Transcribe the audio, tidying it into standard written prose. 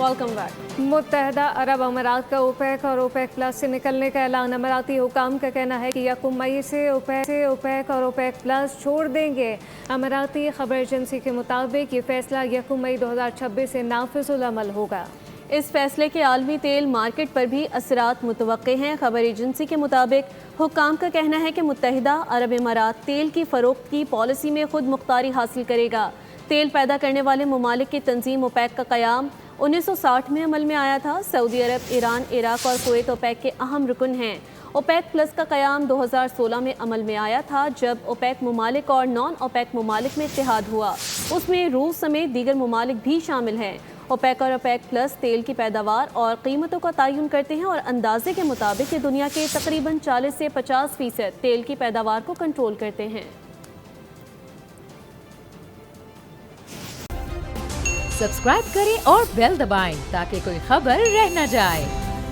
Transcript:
Welcome back. मुत्तहदा अरब अमारात का OPEC और ओपेक प्लस से निकलने का ऐलान। अमाराती हुकाम का कहना है कि 1 मई से ओपेक और ओपेक प्लस छोड़ देंगे। अमाराती खबर एजेंसी के मुताबिक ये फैसला 1 मई 2026 से नाफिजुल अमल होगा। इस फैसले के आलमी तेल मार्केट पर भी असरात मुतवक्के हैं। खबर एजेंसी के मुताबिक हुकाम का कहना है कि मुत्तहिदा अरब अमारात तेल की फ़रोख्त की पॉलिसी में खुद मुख्तारी हासिल करेगा। तेल पैदा करने वाले ममालिक की तंजीम ओपेक का क़याम 1960 में अमल में आया था। सऊदी अरब, ईरान, इराक और कुवैत ओपेक के अहम रुकन हैं। ओपेक प्लस का क़याम 2016 में अमल में आया था, जब ओपेक ममालिक और नॉन ओपेक ममालिक में इत्तेहाद हुआ। उसमें रूस समेत दीगर ममालिक भी शामिल हैं। ओपेक और ओपेक प्लस तेल की पैदावार और कीमतों का तयन करते हैं और अंदाजे के मुताबिक ये दुनिया के तकरीबन 40 से 50% तेल की पैदावार को कंट्रोल करते हैं। सब्सक्राइब करें और बेल दबाएं ताकि कोई खबर रह न जाए।